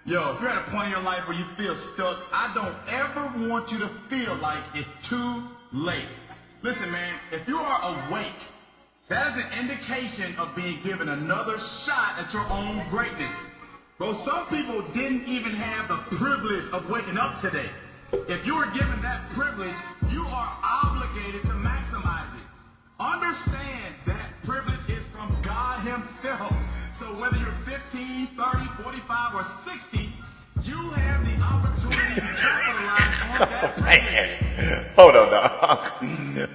Yo, if you're at a point in your life where you feel stuck, I don't ever want you to feel like it's too late. Listen, man, if you are awake, that is an indication of being given another shot at your own greatness. Bro, some people didn't even have the privilege of waking up today. If you were given that privilege, you are obligated to maximize it. Understand that privilege is from God himself. So whether you're 15, 30, 45, or 60, you have the opportunity to capitalize on that privilege. Hold on, dog.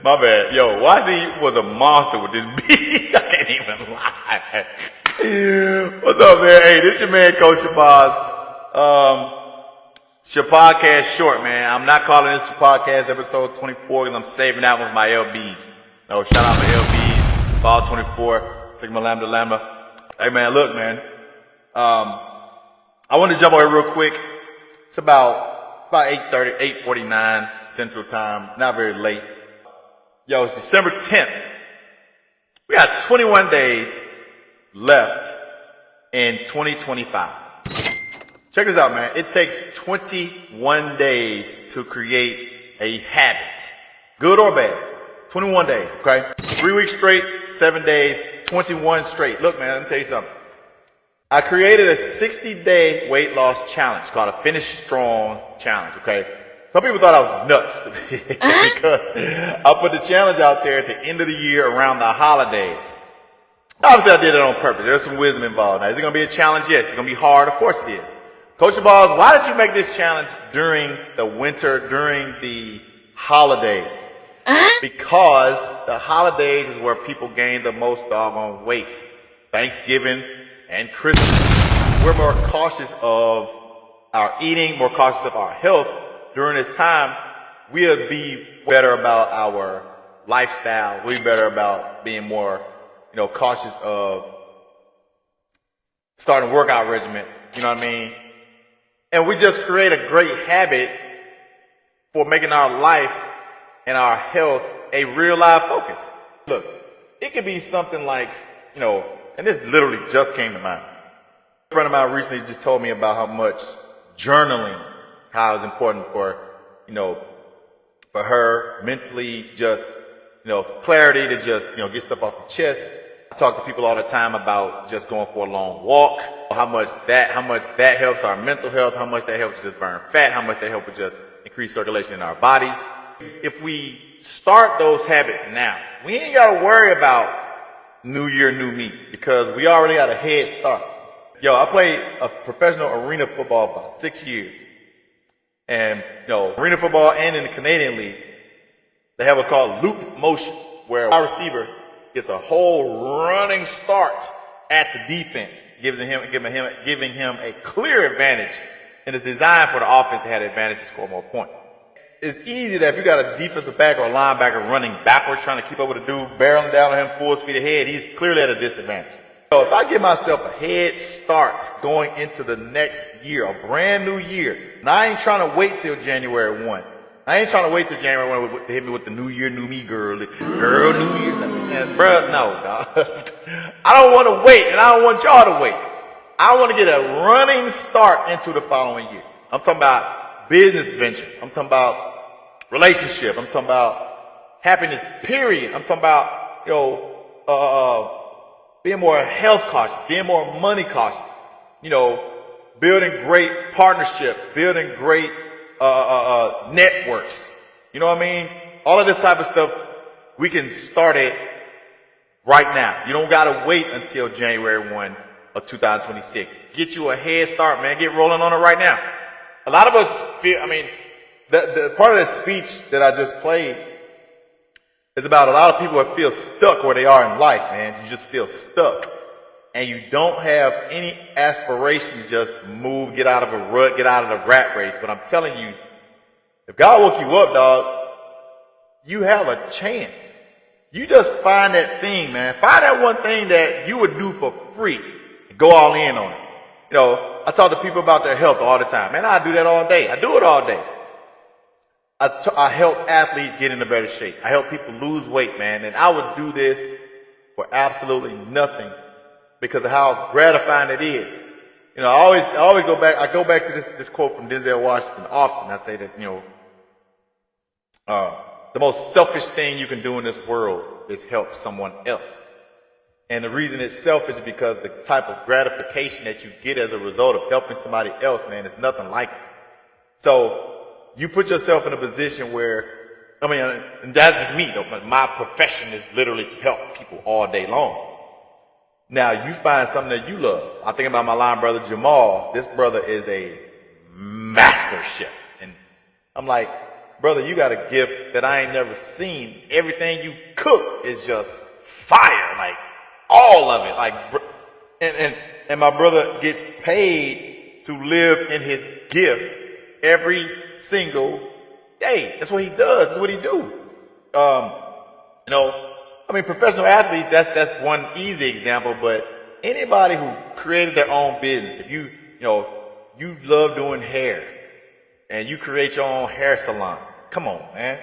My bad. Yo, YZ was a monster with this beat. I can't even lie. What's up, man? Hey, this your man, Coach Shabazz. It's your podcast short, man. I'm not calling this your podcast episode 24 because I'm saving that one for my LBs. No, shout out to LBs, Ball 24, Sigma Lambda Lambda. Hey, man, look, man. I want to jump over real quick. It's about 8:30, 8:49 Central Time. Not very late. Yo, it's December 10th. We got 21 days left in 2025. Check this out, man. It takes 21 days to create a habit. Good or bad. 21 days, okay? 3 weeks straight, 7 days, 21 straight. Look, man, let me tell you something. I created a 60-day weight loss challenge called a Finish Strong Challenge, okay? Some people thought I was nuts because I put the challenge out there at the end of the year around the holidays. Obviously, I did it on purpose. There's some wisdom involved. Now, is it going to be a challenge? Yes. It's going to be hard? Of course it is. Coach Shabazz, why did you make this challenge during the winter, during the holidays? Because the holidays is where people gain the most doggone weight. Thanksgiving and Christmas. We're more cautious of our eating, more cautious of our health. During this time, we'll be better about our lifestyle. We'll be better about being more, cautious of starting a workout regimen. You know what I mean? And we just create a great habit for making our life and our health a real life focus. Look, it could be something like, and this literally just came to mind. A friend of mine recently just told me about how much journaling, how it's important for, for her mentally, just, clarity to just, get stuff off the chest. I talk to people all the time about just going for a long walk, how much that helps our mental health, how much that helps just burn fat, how much that helps with just increase circulation in our bodies. If we start those habits now, we ain't got to worry about new year, new me, because we already got a head start. Yo, I played a professional arena football for about 6 years. And, arena football and in the Canadian League, they have what's called loop motion, where our receiver gets a whole running start at the defense, giving him a clear advantage, and it's designed for the offense to have the advantage to score more points. It's easy that if you got a defensive back or a linebacker running backwards, trying to keep up with a dude, barreling down on him full speed ahead, he's clearly at a disadvantage. So if I give myself a head start going into the next year, a brand new year, and I ain't trying to wait till January 1. I ain't trying to wait till January 1 to hit me with the new year, new me girl. Girl, new year. Bruh, no, dog. I don't want to wait, and I don't want y'all to wait. I want to get a running start into the following year. I'm talking about business ventures. I'm talking about relationship. I'm talking about happiness, period. I'm talking about, being more health cautious, being more money cautious, building great partnership, building great networks. You know what I mean? All of this type of stuff, we can start it right now. You don't got to wait until January 1 of 2026. Get you a head start, man. Get rolling on it right now. A lot of us feel, the part of the speech that I just played is about a lot of people that feel stuck where they are in life, man. You just feel stuck. And you don't have any aspiration to just move, get out of a rut, get out of the rat race. But I'm telling you, if God woke you up, dog, you have a chance. You just find that thing, man. Find that one thing that you would do for free and go all in on it. I talk to people about their health all the time. Man, I do that all day. I do it all day. I help athletes get into better shape. I help people lose weight, man. And I would do this for absolutely nothing because of how gratifying it is I always go back. I go back to this quote from Denzel Washington often. I say that, the most selfish thing you can do in this world is help someone else. And the reason it's selfish is because the type of gratification that you get as a result of helping somebody else, man, is nothing like it. So you put yourself in a position where, and that's just me, though, but my profession is literally to help people all day long. Now, you find something that you love. I think about my line brother Jamal. This brother is a master chef. And I'm like, brother, you got a gift that I ain't never seen. Everything you cook is just fire, like all of it. Like, and my brother gets paid to live in his gift every single day. That's what he does. That's what he do. Professional athletes, that's one easy example, but anybody who created their own business, if you love doing hair and you create your own hair salon, come on, man.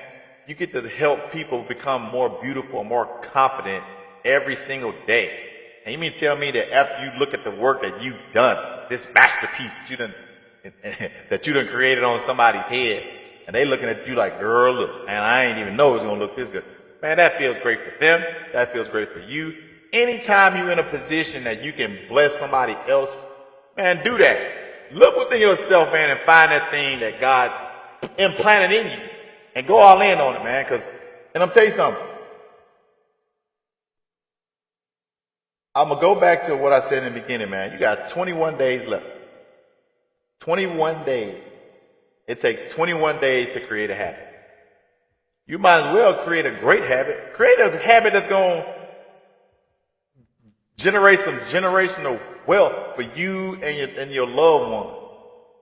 You get to help people become more beautiful, more confident every single day. And you mean tell me that after you look at the work that you've done, this masterpiece that you done created on somebody's head, and they looking at you like, girl, look, man, I ain't even know it's gonna look this good. Man, that feels great for them. That feels great for you. Anytime you're in a position that you can bless somebody else, man, do that. Look within yourself, man, and find that thing that God implanted in you. And go all in on it, man. And I'm tell you something. I'm going to go back to what I said in the beginning, man. You got 21 days left. 21 days. It takes 21 days to create a habit. You might as well create a great habit. Create a habit that's going to generate some generational wealth for you and your loved one.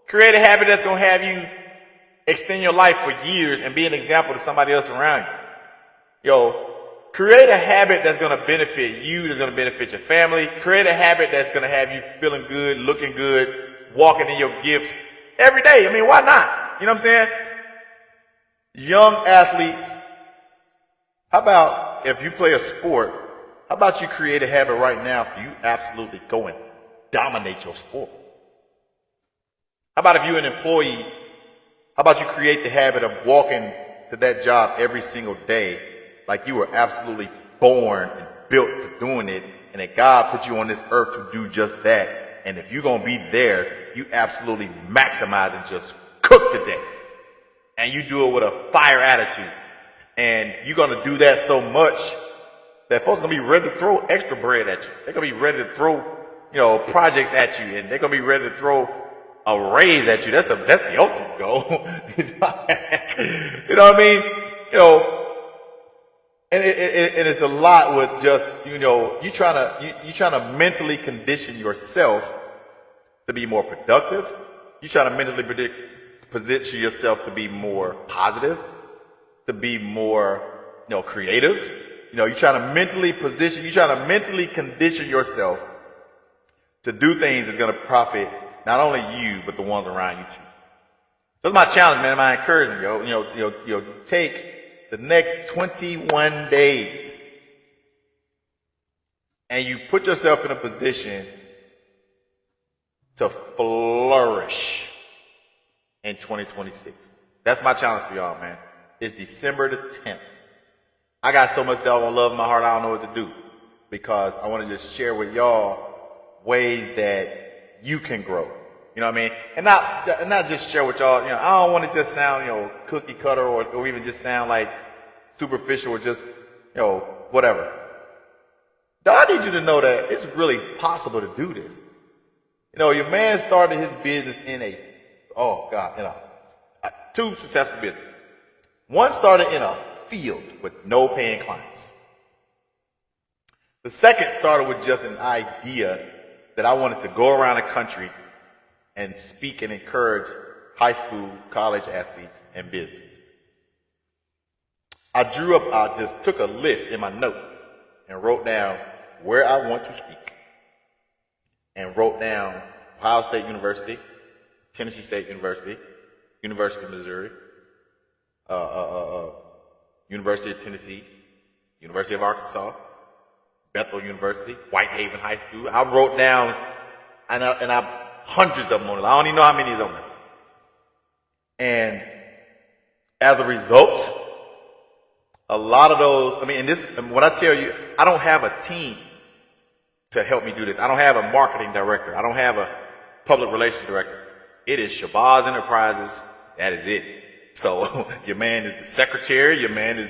Create a habit that's going to have you extend your life for years and be an example to somebody else around you. Create a habit that's going to benefit you, that's going to benefit your family. Create a habit that's going to have you feeling good, looking good, walking in your gift every day. Why not? You know what I'm saying? Young athletes, how about if you play a sport, how about you create a habit right now for you absolutely go and dominate your sport? How about if you're an employee, how about you create the habit of walking to that job every single day like you were absolutely born and built for doing it, and that God put you on this earth to do just that. And if you're going to be there, you absolutely maximize and just cook the day. And you do it with a fire attitude. And you're going to do that so much that folks are going to be ready to throw extra bread at you. They're going to be ready to throw, projects at you. And they're going to be ready to throw a raise at you. That's the ultimate goal. You know what I mean? And it's a lot with just, you trying to mentally condition yourself to be more productive. You trying to mentally position yourself to be more positive, to be more, creative. You're trying to mentally condition yourself to do things that's going to profit not only you, but the ones around you too. So that's my challenge, man. My encouragement, take the next 21 days and you put yourself in a position to flourish in 2026. That's my challenge for y'all, man. It's December the 10th. I got so much doggone love in my heart, I don't know what to do. Because I want to just share with y'all ways that you can grow. You know what I mean? And not just share with y'all, I don't want to just sound, cookie cutter or even just sound like superficial or just, whatever. I need you to know that it's really possible to do this. Your man started his business in two successful businesses. One started in a field with no paying clients. The second started with just an idea that I wanted to go around the country and speak and encourage high school, college athletes and businesses. I just took a list in my notes and wrote down where I want to speak. And wrote down Ohio State University, Tennessee State University, University of Missouri, University of Tennessee, University of Arkansas, Bethel University, Whitehaven High School. I wrote down, and I hundreds of them on it. I don't even know how many is on there. And as a result, a lot of those, and when I tell you, I don't have a team to help me do this. I don't have a marketing director. I don't have a public relations director. It is Shabazz Enterprises. That is it. So your man is the secretary, your man is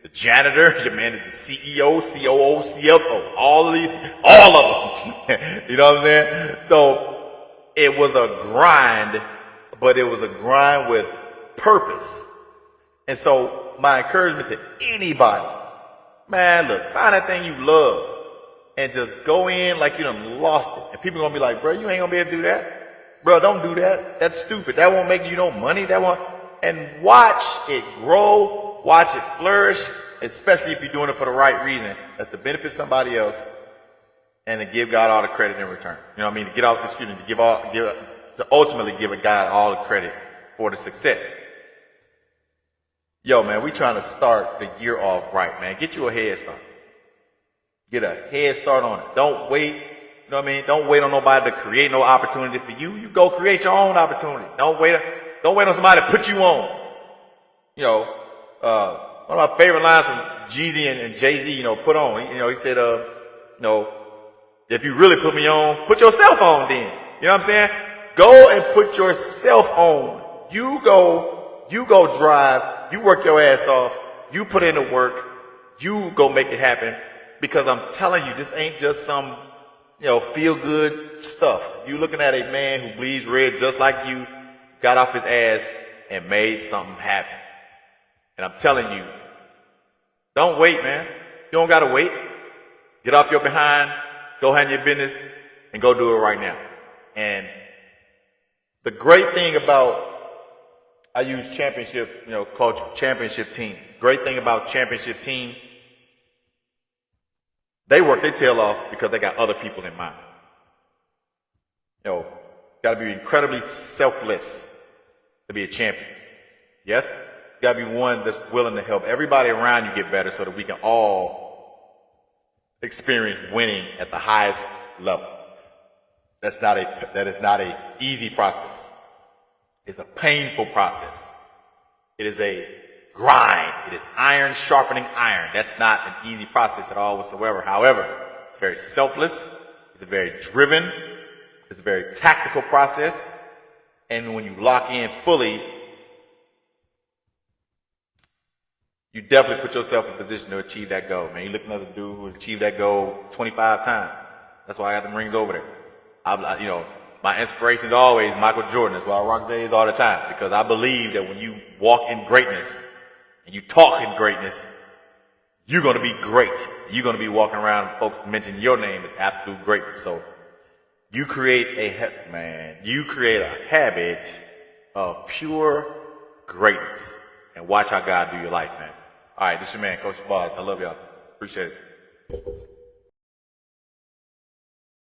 the janitor, your man is the CEO, COO, CFO, all of them. You know what I'm saying? So it was a grind, but it was a grind with purpose. And so my encouragement to anybody, man, look, find that thing you love and just go in like you done lost it. And people are going to be like, bro, you ain't going to be able to do that. Bro, don't do that. That's stupid. That won't make you no money. That won't. And watch it grow, watch it flourish, especially if you're doing it for the right reason. That's to benefit somebody else and to give God all the credit in return. You know what I mean? To ultimately give a God all the credit for the success. Yo, man, we trying to start the year off right, man. Get you a head start. Get a head start on it. Don't wait. You know what I mean? Don't wait on nobody to create no opportunity for you. You go create your own opportunity. Don't wait on somebody to put you on. You know, one of my favorite lines from Jeezy and Jay-Z, you know, put on. He said, if you really put me on, put yourself on then. You know what I'm saying? Go and put yourself on. You go drive. You work your ass off. You put in the work. You go make it happen. Because I'm telling you, this ain't just some, feel good stuff. You looking at a man who bleeds red just like you, got off his ass and made something happen. And I'm telling you, don't wait, man. You don't gotta wait. Get off your behind, go handle your business, and go do it right now. And the great thing about, I use championship, culture, championship teams. Great thing about championship teams, they work their tail off because they got other people in mind. Got to be incredibly selfless to be a champion. Yes? Got to be one that's willing to help everybody around you get better so that we can all experience winning at the highest level. That is not a easy process. It's a painful process. It is a grind. It is iron sharpening iron. That's not an easy process at all whatsoever. However, it's very selfless. It's very driven. It's a very tactical process. And when you lock in fully, you definitely put yourself in a position to achieve that goal, man. You're looking at a dude who achieved that goal 25 times. That's why I got them rings over there. My inspiration is always Michael Jordan. That's why I rock J's all the time. Because I believe that when you walk in greatness and you talk in greatness, you're going to be great. You're going to be walking around and folks mention your name as absolute greatness. So you create a habit of pure greatness. And watch how God do your life, man. All right, this is your man, Coach Shabazz. I love y'all. Appreciate it.